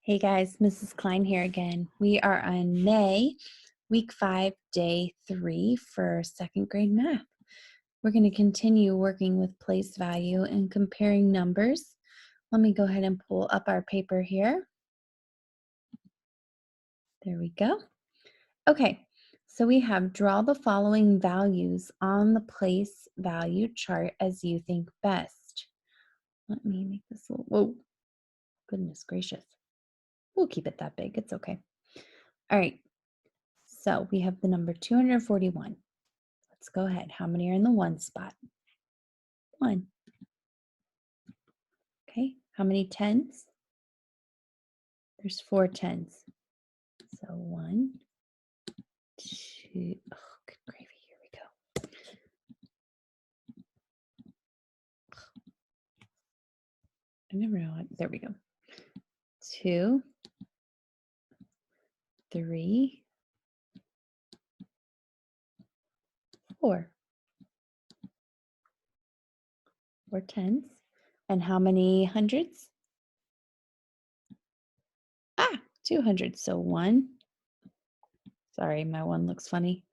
Hey guys, Mrs. Klein here again. We are on May, week 5, day 3 for second grade math. We're going to continue working with place value and comparing numbers. Let me go ahead and pull up our paper here. There we go. Okay, so we have draw the following values on the place value chart as you think best. Let me make this a little, whoa, goodness gracious. We'll keep it that big, it's okay. All right. So we have the number 241. Let's go ahead. How many are in the one spot? 1. Okay. How many tens? There's 4 tens. So 1, 2. Oh, good gravy. Here we go. I never know. There we go. 2, 3, 4. 4 tens. And how many hundreds? 2 hundreds. So 1. Sorry, my 1 looks funny.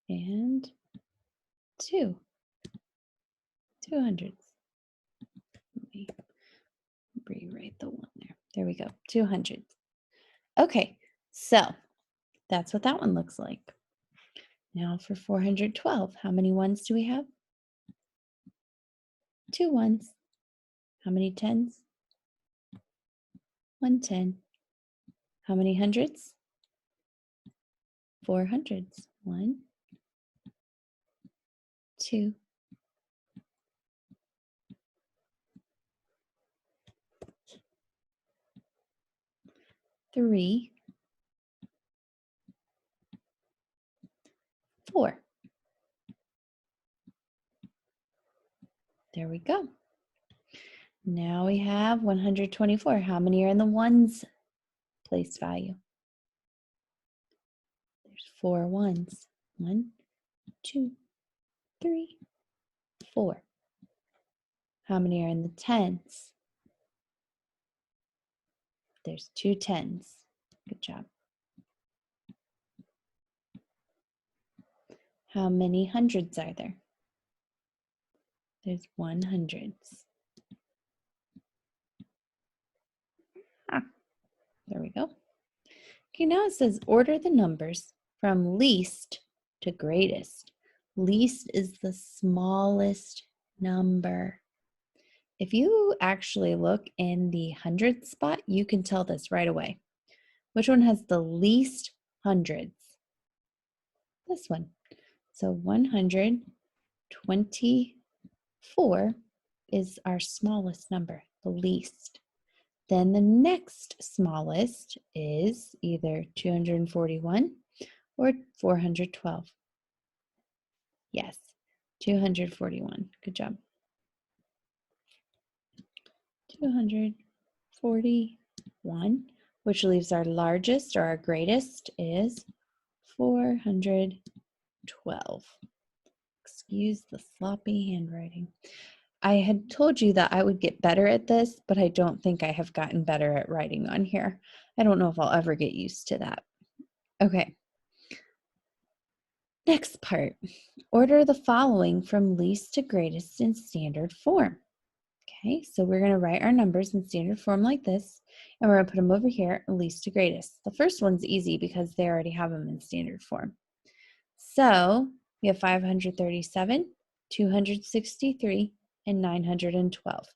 And 2. 2 hundreds. Let me rewrite the 1 there. There we go. 2 hundreds. Okay, so that's what that one looks like. Now for 412, how many ones do we have? 2 ones. How many tens? 1 10. How many hundreds? 4 hundreds. 1, 2, 3, 4. There we go. Now we have 124. How many are in the ones place value? There's 4 ones. 1, 2, 3, 4. How many are in the tens? There's 2 tens. Good job. How many hundreds are there? There's 100s. There we go. Okay, now it says order the numbers from least to greatest. Least is the smallest number. If you actually look in the hundreds spot, you can tell this right away. Which one has the least hundreds? This one. So 124 is our smallest number, the least. Then the next smallest is either 241 or 412. Yes, 241. Good job. 241, which leaves our largest or our greatest is 412. Excuse the sloppy handwriting. I had told you that I would get better at this, but I don't think I have gotten better at writing on here. I don't know if I'll ever get used to that. Okay. Next part, order the following from least to greatest in standard form. Okay, so we're going to write our numbers in standard form like this, and we're going to put them over here, least to greatest. The first one's easy because they already have them in standard form. So we have 537, 263, and 912.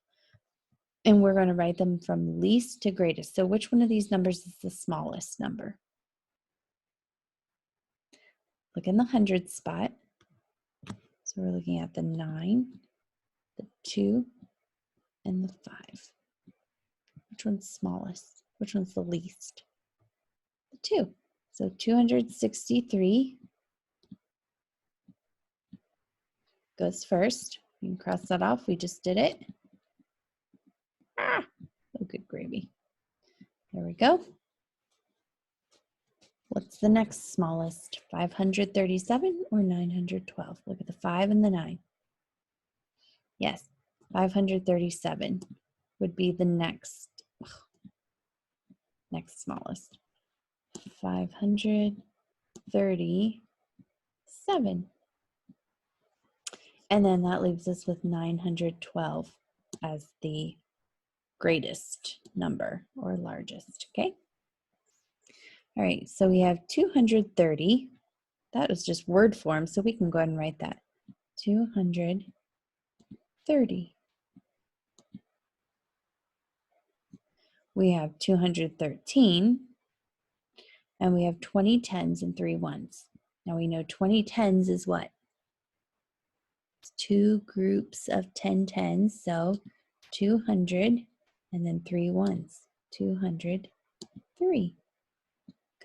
And we're going to write them from least to greatest. So which one of these numbers is the smallest number? Look in the hundreds spot. So we're looking at the 9, the 2, and the 5. Which one's smallest? Which one's the least? The 2. So 263 goes first. You can cross that off. We just did it. Oh, good gravy. There we go. What's the next smallest? 537 or 912? Look at the 5 and the 9. Yes, 537 would be the next smallest. 537. And then that leaves us with 912 as the greatest number or largest, okay? All right, so we have 230. That was just word form, so we can go ahead and write that. 230. We have 213, and we have 20 tens and 3 ones. Now we know 20 tens is what? It's 2 groups of 10 tens, so 200 and then 3 ones. 203.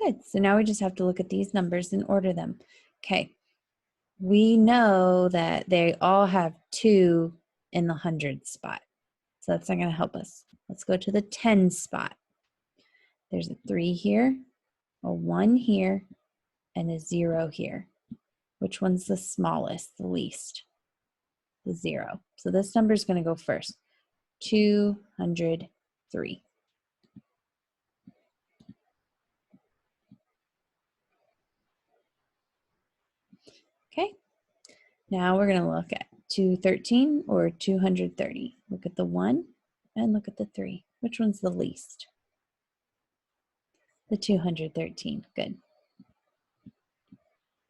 Good, so now we just have to look at these numbers and order them. Okay, we know that they all have 2 in the 100 spot, so that's not going to help us. Let's go to the 10 spot. There's a 3 here, a 1 here, and a 0 here. Which one's the smallest, the least? The 0. So this number is going to go first. 203. Okay, now we're going to look at 213 or 230. Look at the 1 and look at the 3. Which one's the least? The 213. Good.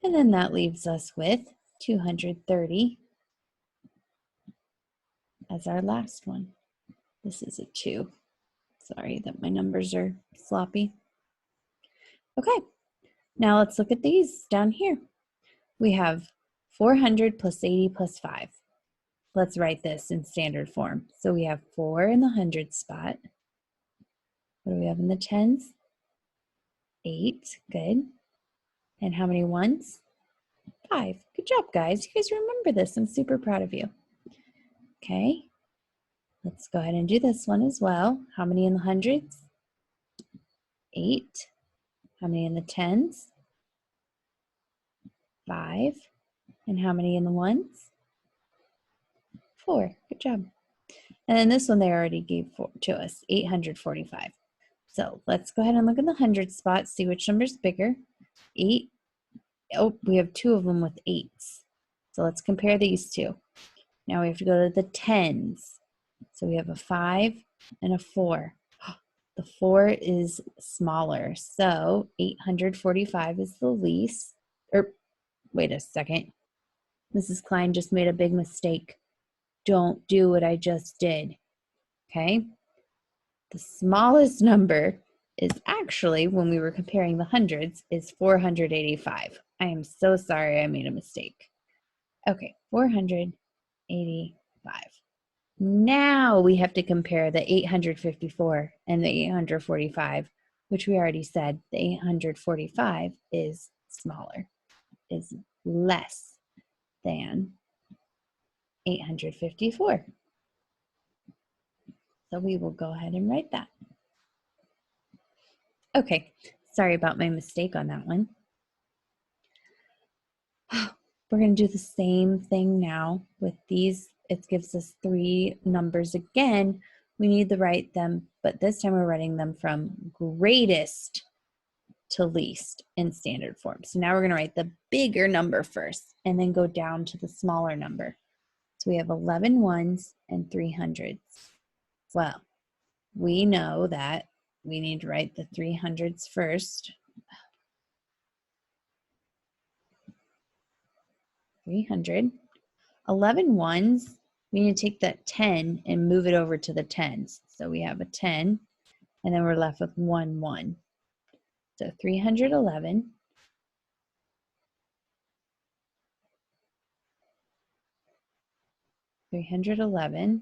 And then that leaves us with 230 as our last one. This is a 2. Sorry that my numbers are sloppy. Okay, now let's look at these down here. We have 400 plus 80 plus 5. Let's write this in standard form. So we have 4 in the 100 spot. What do we have in the tens? 8. Good. And how many ones? 5. Good job, guys. You guys remember this. I'm super proud of you. Okay. Let's go ahead and do this one as well. How many in the hundreds? 8. How many in the tens? 5. And how many in the ones? 4. Good job. And then this one they already gave to us, 845. So let's go ahead and look at the 100 spot, see which number's bigger. 8. Oh, we have 2 of them with 8s. So let's compare these two. Now we have to go to the tens. So we have a 5 and a 4. The 4 is smaller. So 845 is the least. Or wait a second. Mrs. Klein just made a big mistake. Don't do what I just did. Okay? The smallest number is actually, when we were comparing the hundreds, is 485. I am so sorry I made a mistake. Okay, 485. Now we have to compare the 854 and the 845, which we already said the 845 is smaller, is less than 854. So we will go ahead and write that. Okay, sorry about my mistake on that one. We're going to do the same thing now with these. It gives us 3 numbers again. We need to write them, but this time we're writing them from greatest to least in standard form. So now we're going to write the bigger number first and then go down to the smaller number. So we have 11 ones and 3 hundreds. Well, we know that we need to write the 300s first. 300. 11 ones, we need to take that 10 and move it over to the tens. So we have a 10, and then we're left with 1 1. So 311. 311.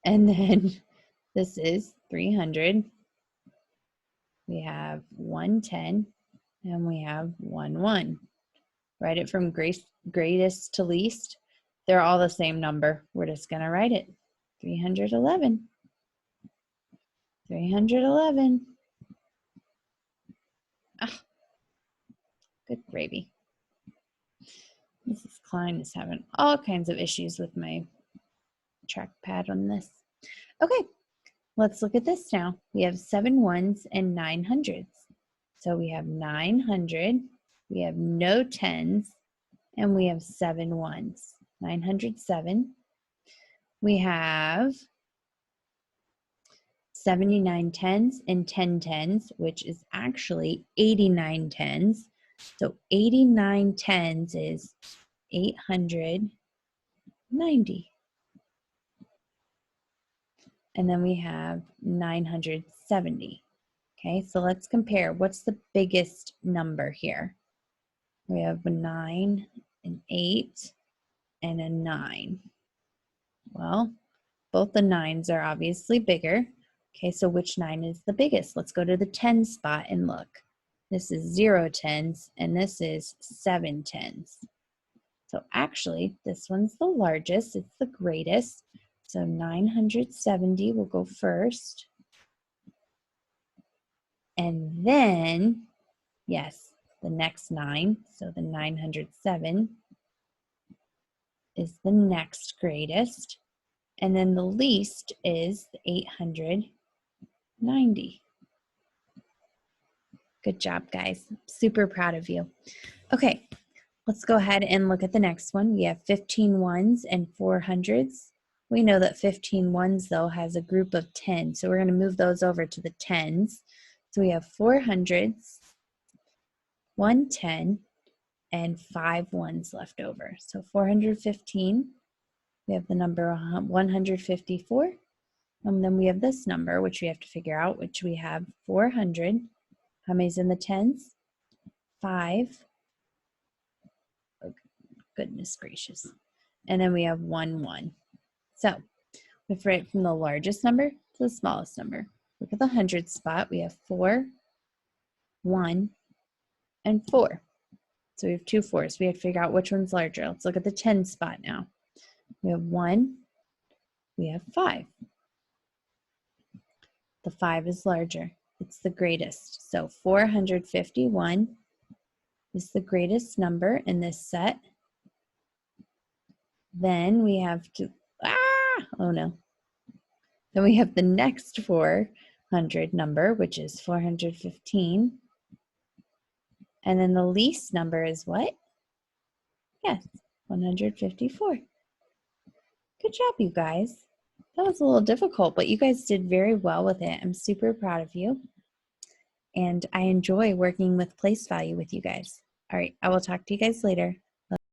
And then this is 300. We have 110, and we have 1 1. Write it from greatest to least. They're all the same number. We're just going to write it. 311. 311. Ah, good gravy. Mrs. Klein is having all kinds of issues with my trackpad on this. Okay, let's look at this now. We have 7 ones and 9 hundreds. So we have 900, we have no tens, and we have 7 ones. 907. We have 79 tens and 10 tens, which is actually 89 tens. So 89 tens is 890. And then we have 970. Okay, so let's compare. What's the biggest number here? We have a 9, an 8, and a 9. Well, both the 9s are obviously bigger. Okay, so which 9 is the biggest? Let's go to the 10 spot and look. This is 0 tens, and this is 7 tens. So actually, this one's the largest. It's the greatest. So 970 will go first. And then, yes, the next 9, so the 907 is the next greatest. And then the least is the 890. Good job, guys. Super proud of you. Okay, let's go ahead and look at the next one. We have 15 ones and 4 hundreds. We know that 15 ones, though, has a group of 10. So we're going to move those over to the tens. So we have 4 hundreds, 1 10, and 5 ones left over. So 415, we have the number 154, and then we have this number, which we have to figure out, which we have 400. How many's in the tens? 5. Oh, goodness gracious. And then we have 1 1. So we have to write from the largest number to the smallest number. Look at the hundred spot. We have 4, 1, and 4. So we have 2 4s. We have to figure out which one's larger. Let's look at the 10 spot now. We have 1, we have 5. The 5 is larger. It's the greatest. So 451 is the greatest number in this set. Then we have to, oh no. Then we have the next 400 number, which is 415. And then the least number is what? Yes, 154. Good job, you guys. That was a little difficult, but you guys did very well with it. I'm super proud of you. And I enjoy working with place value with you guys. All right, I will talk to you guys later.